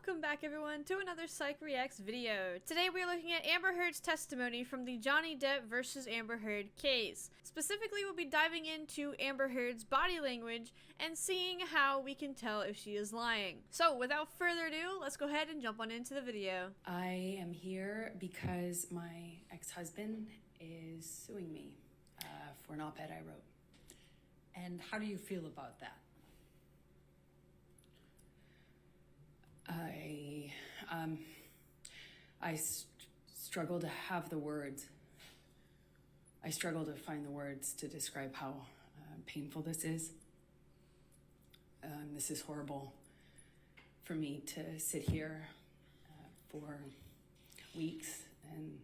Welcome back everyone to another Psych Reacts video. Today we are looking at Amber Heard's testimony from the Johnny Depp versus Amber Heard case. Specifically, we'll be diving into Amber Heard's body language and seeing how we can tell if she is lying. So without further ado, let's go ahead and jump on into the video. I am here because my ex-husband is suing me for an op-ed I wrote. And how do you feel about that? I struggle to have the words. I struggle to find the words to describe how painful this is. This is horrible for me to sit here for weeks and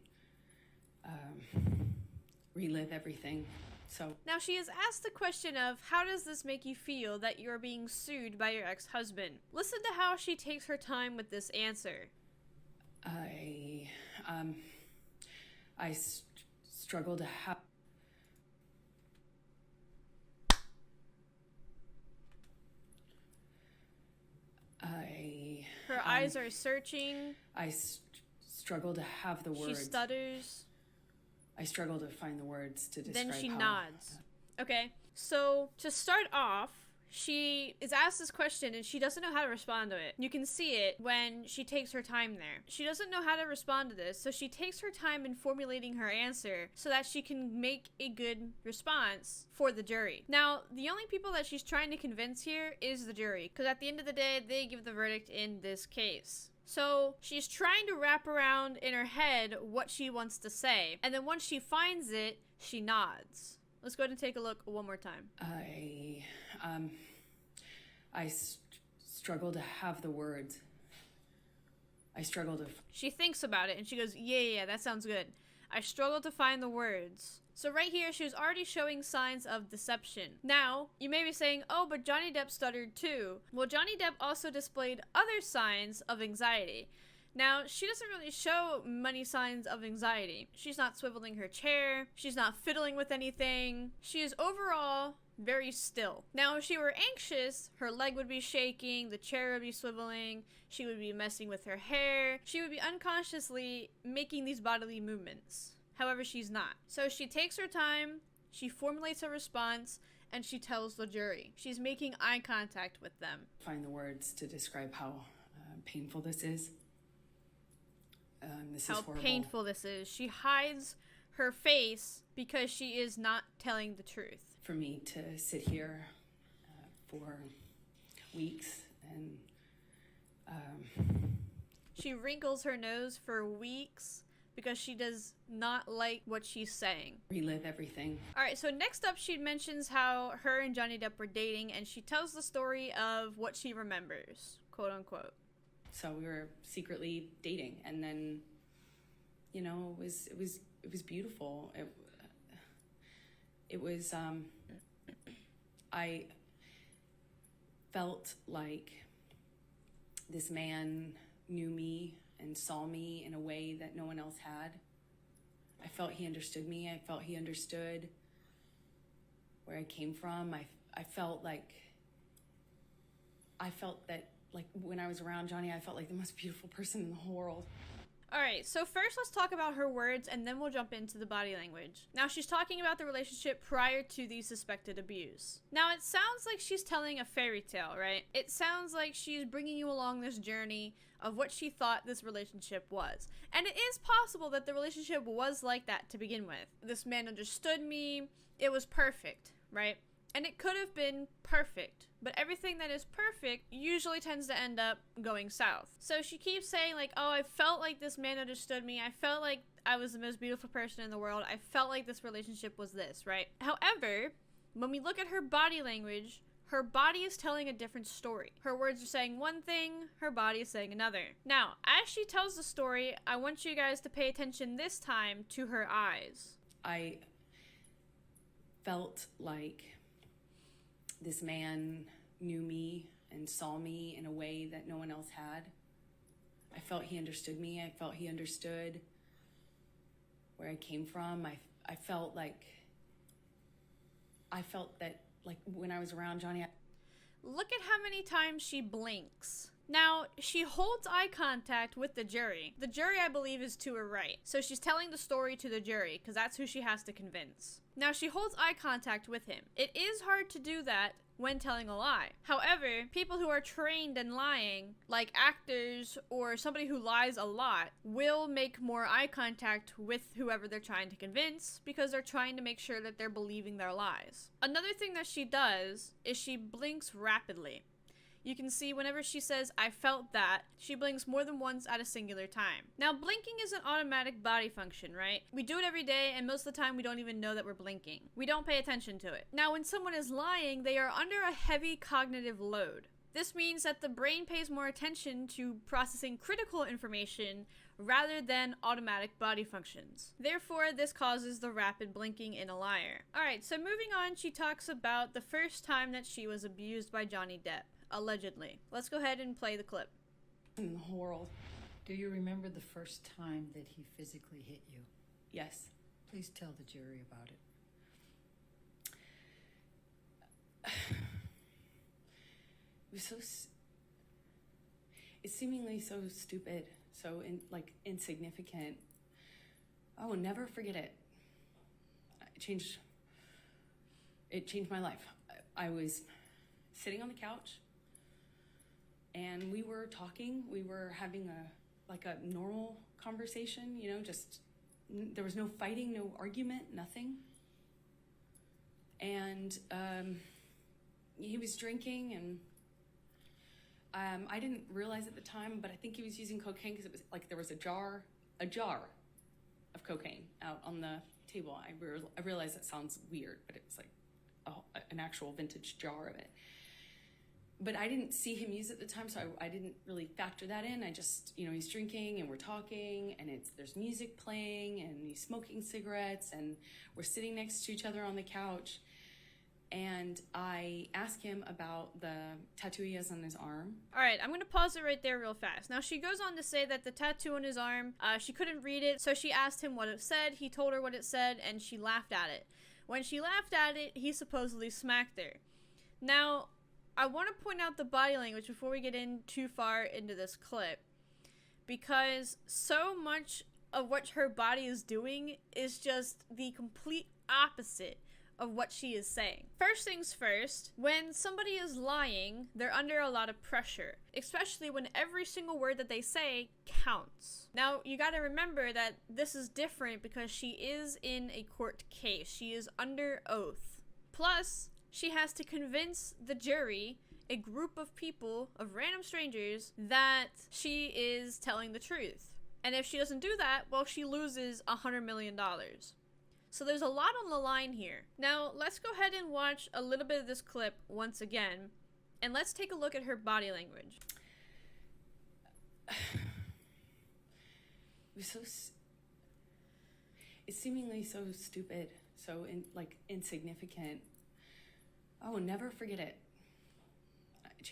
relive everything. So now she has asked the question of, how does this make you feel that you're being sued by your ex-husband? Listen to how she takes her time with this answer. I struggle to have. Her eyes are searching. I struggle to have the words. She stutters. I struggle to find the words to describe. Then she nods. Okay, so to start off, she is asked this question and she doesn't know how to respond to it. You can see it when she takes her time there. She doesn't know how to respond to this, so she takes her time in formulating her answer so that she can make a good response for the jury. Now, the only people that she's trying to convince here is the jury, because at the end of the day, they give the verdict in this case. So she's trying to wrap around in her head what she wants to say, and then once she finds it, she nods. Let's go ahead and take a look one more time. I struggle to have the words. I struggle to. She thinks about it and she goes, yeah, that sounds good. I struggle to find the words. So right here, she was already showing signs of deception. Now, you may be saying, oh, but Johnny Depp stuttered too. Well, Johnny Depp also displayed other signs of anxiety. Now, she doesn't really show many signs of anxiety. She's not swiveling her chair. She's not fiddling with anything. She is overall very still. Now, if she were anxious, her leg would be shaking, the chair would be swiveling, she would be messing with her hair, she would be unconsciously making these bodily movements. However, she's not. So she takes her time, she formulates a response, and she tells the jury. She's making eye contact with them. Find the words to describe how painful this is. This is horrible. How painful this is. She hides her face because she is not telling the truth. For me to sit here for weeks and she wrinkles her nose for weeks because she does not like what she's saying. Relive everything. Alright, so next up she mentions how her and Johnny Depp were dating, and she tells the story of what she remembers, quote unquote. So we were secretly dating, and then, you know, it was beautiful. It was, I felt like this man knew me and saw me in a way that no one else had. I felt he understood me. I felt he understood where I came from. I felt that, like, when I was around Johnny, I felt like the most beautiful person in the whole world. Alright, so first let's talk about her words and then we'll jump into the body language. Now she's talking about the relationship prior to the suspected abuse. Now it sounds like she's telling a fairy tale, right? It sounds like she's bringing you along this journey of what she thought this relationship was. And it is possible that the relationship was like that to begin with. This man understood me, it was perfect, right? And it could have been perfect, but everything that is perfect usually tends to end up going south. So she keeps saying like, oh, I felt like this man understood me. I felt like I was the most beautiful person in the world. I felt like this relationship was this, right? However, when we look at her body language, her body is telling a different story. Her words are saying one thing, her body is saying another. Now, as she tells the story, I want you guys to pay attention this time to her eyes. I felt like this man knew me and saw me in a way that no one else had. I felt he understood me. I felt he understood where I came from. I felt that, like, when I was around Johnny. Look at how many times she blinks. Now, she holds eye contact with the jury. The jury, I believe, is to her right. So she's telling the story to the jury, because that's who she has to convince. Now, she holds eye contact with him. It is hard to do that when telling a lie. However, people who are trained in lying, like actors or somebody who lies a lot, will make more eye contact with whoever they're trying to convince because they're trying to make sure that they're believing their lies. Another thing that she does is she blinks rapidly. You can see whenever she says, "I felt that," she blinks more than once at a singular time. Now, blinking is an automatic body function, right? We do it every day, and most of the time we don't even know that we're blinking. We don't pay attention to it. Now, when someone is lying, they are under a heavy cognitive load. This means that the brain pays more attention to processing critical information rather than automatic body functions. Therefore, this causes the rapid blinking in a liar. Alright, so moving on, she talks about the first time that she was abused by Johnny Depp. Allegedly. Let's go ahead and play the clip. In the whole world. Do you remember the first time that he physically hit you? Yes. Please tell the jury about it. It was it's seemingly so stupid, so insignificant. I will never forget it. It changed my life. I was sitting on the couch, and we were talking. We were having a normal conversation, just there was no fighting, no argument, nothing. And he was drinking, and I didn't realize at the time, but I think he was using cocaine because it was like there was a jar of cocaine out on the table. I realize that sounds weird, but it was like an actual vintage jar of it. But I didn't see him use it at the time, so I didn't really factor that in. I just, he's drinking and we're talking, and there's music playing, and he's smoking cigarettes, and we're sitting next to each other on the couch. And I asked him about the tattoo he has on his arm. Alright, I'm going to pause it right there real fast. Now, she goes on to say that the tattoo on his arm, she couldn't read it, so she asked him what it said. He told her what it said, and she laughed at it. When she laughed at it, he supposedly smacked her. Now, I want to point out the body language before we get in too far into this clip, because so much of what her body is doing is just the complete opposite of what she is saying. First things first, when somebody is lying, they're under a lot of pressure, especially when every single word that they say counts. Now, you gotta remember that this is different because she is in a court case. She is under oath. Plus, she has to convince the jury, a group of people, of random strangers, that she is telling the truth. And if she doesn't do that, well, she loses $100 million. So there's a lot on the line here. Now, let's go ahead and watch a little bit of this clip once again, and let's take a look at her body language. It's seemingly so stupid, so insignificant. I will never forget it. It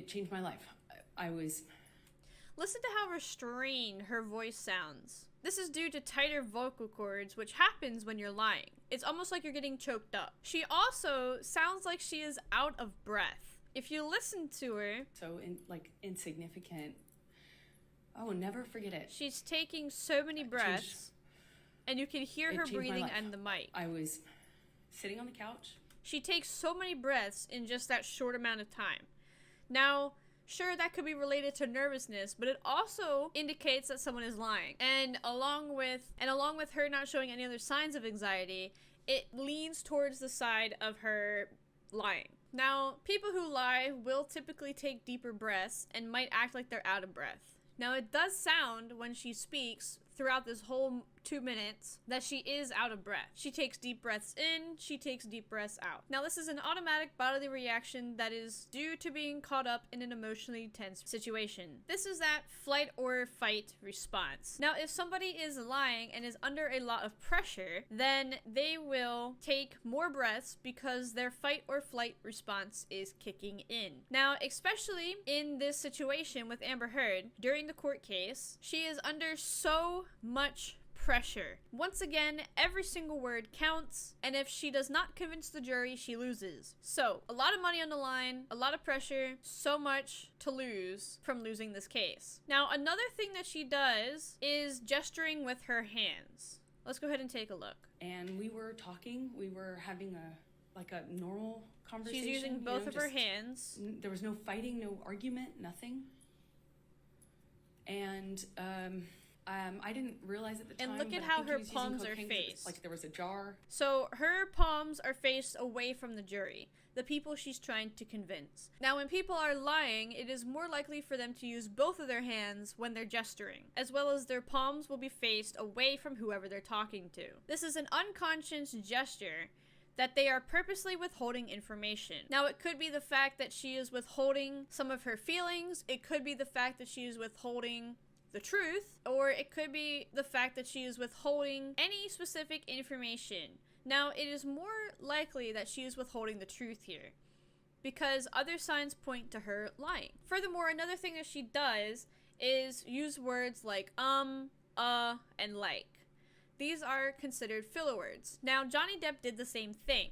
changed my life. Listen to how restrained her voice sounds. This is due to tighter vocal cords, which happens when you're lying. It's almost like you're getting choked up. She also sounds like she is out of breath. If you listen to her, so insignificant. I will never forget it. She's taking so many breaths, and you can hear her breathing and the mic. I was sitting on the couch. She takes so many breaths in just that short amount of time. Now, sure, that could be related to nervousness, but it also indicates that someone is lying. And along with her not showing any other signs of anxiety, it leans towards the side of her lying. Now, people who lie will typically take deeper breaths and might act like they're out of breath. Now, it does sound when she speaks throughout this whole 2 minutes that she is out of breath. She takes deep breaths in, she takes deep breaths out. Now, this is an automatic bodily reaction that is due to being caught up in an emotionally tense situation. This is that flight or fight response. Now, if somebody is lying and is under a lot of pressure, then they will take more breaths because their fight or flight response is kicking in. Now, especially in this situation with Amber Heard, during the court case, she is under so much pressure. Once again, every single word counts, and if she does not convince the jury, she loses. So, a lot of money on the line, a lot of pressure, so much to lose from losing this case. Now, another thing that she does is gesturing with her hands. Let's go ahead and take a look. And we were talking, we were having a normal conversation. She's using both of her hands. There was no fighting, no argument, nothing. And I didn't realize at the time. And look at but I how think he her was using palms are cocaine 'cause faced. like there was a jar. So her palms are faced away from the jury, the people she's trying to convince. Now, when people are lying, it is more likely for them to use both of their hands when they're gesturing, as well as their palms will be faced away from whoever they're talking to. This is an unconscious gesture that they are purposely withholding information. Now, it could be the fact that she is withholding some of her feelings, it could be the fact that she is withholding the truth, or it could be the fact that she is withholding any specific information. Now, it is more likely that she is withholding the truth here, because other signs point to her lying. Furthermore, another thing that she does is use words like and like. These are considered filler words. Now, Johnny Depp did the same thing.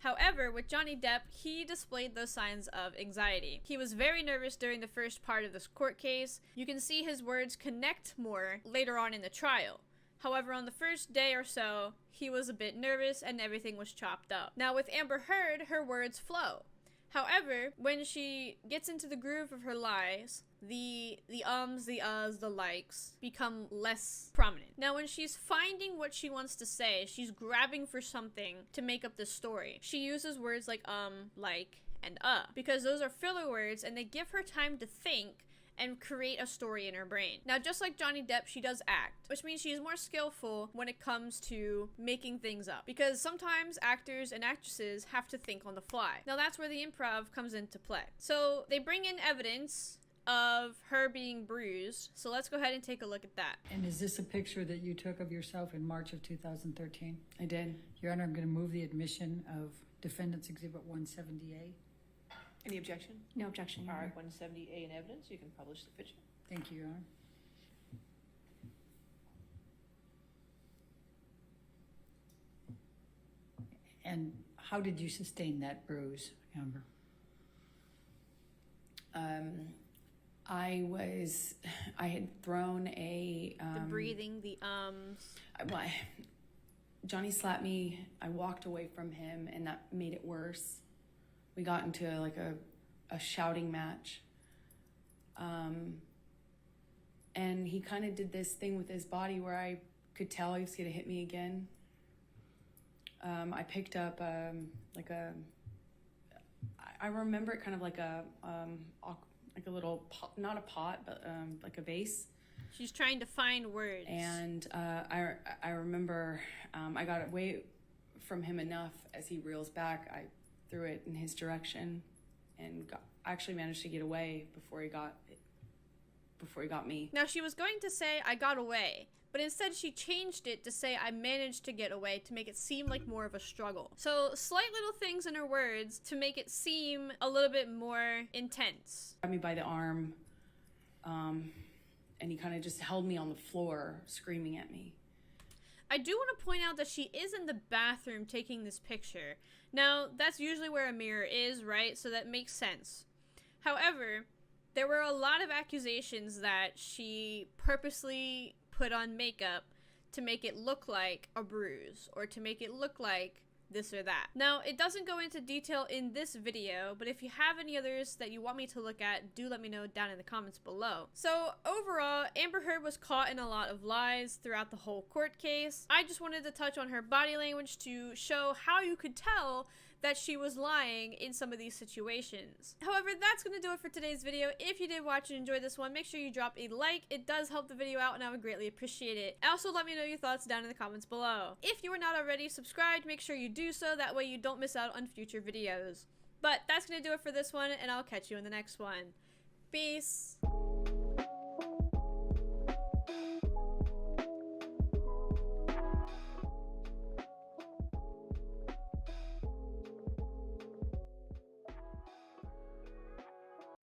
However, with Johnny Depp, he displayed those signs of anxiety. He was very nervous during the first part of this court case. You can see his words connect more later on in the trial. However, on the first day or so, he was a bit nervous and everything was chopped up. Now, with Amber Heard, her words flow. However, when she gets into the groove of her lies, the ums, the uhs, the likes become less prominent. Now, when she's finding what she wants to say, she's grabbing for something to make up this story. She uses words like like, and because those are filler words and they give her time to think and create a story in her brain. Now, just like Johnny Depp, she does act, which means she is more skillful when it comes to making things up, because sometimes actors and actresses have to think on the fly. Now, that's where the improv comes into play. So they bring in evidence of her being bruised, so let's go ahead and take a look at that. And is this a picture that you took of yourself in March of 2013? I did. Your Honor, I'm going to move the admission of Defendant's Exhibit 170A. Any objection? No objection, Your All Honor. right, 170A in evidence. You can publish the picture. Thank you, Your Honor. And how did you sustain that bruise, Amber? I had thrown a The breathing, the Johnny slapped me. I walked away from him, and that made it worse. We got into like a shouting match. And he kind of did this thing with his body where I could tell he was going to hit me again. I picked up I remember it kind of like a little pot, not a pot, but like a vase. she's trying to find words. And I remember I got away from him enough as he reels back. I threw it in his direction and actually managed to get away before he got me. Now, she was going to say, I got away, but instead she changed it to say, I managed to get away, to make it seem like more of a struggle. So, slight little things in her words to make it seem a little bit more intense. Grabbed me by the arm, and he kind of just held me on the floor, screaming at me. I do want to point out that she is in the bathroom taking this picture. Now, that's usually where a mirror is, right? So that makes sense. However, there were a lot of accusations that she purposely put on makeup to make it look like a bruise or to make it look like this or that. Now, it doesn't go into detail in this video, but if you have any others that you want me to look at, do let me know down in the comments below. So overall, Amber Heard was caught in a lot of lies throughout the whole court case. I just wanted to touch on her body language to show how you could tell that she was lying in some of these situations. However, that's going to do it for today's video. If you did watch and enjoy this one, make sure you drop a like. It does help the video out and I would greatly appreciate it. Also, let me know your thoughts down in the comments below. If you are not already subscribed, make sure you do so. That way you don't miss out on future videos. But that's going to do it for this one, and I'll catch you in the next one. Peace.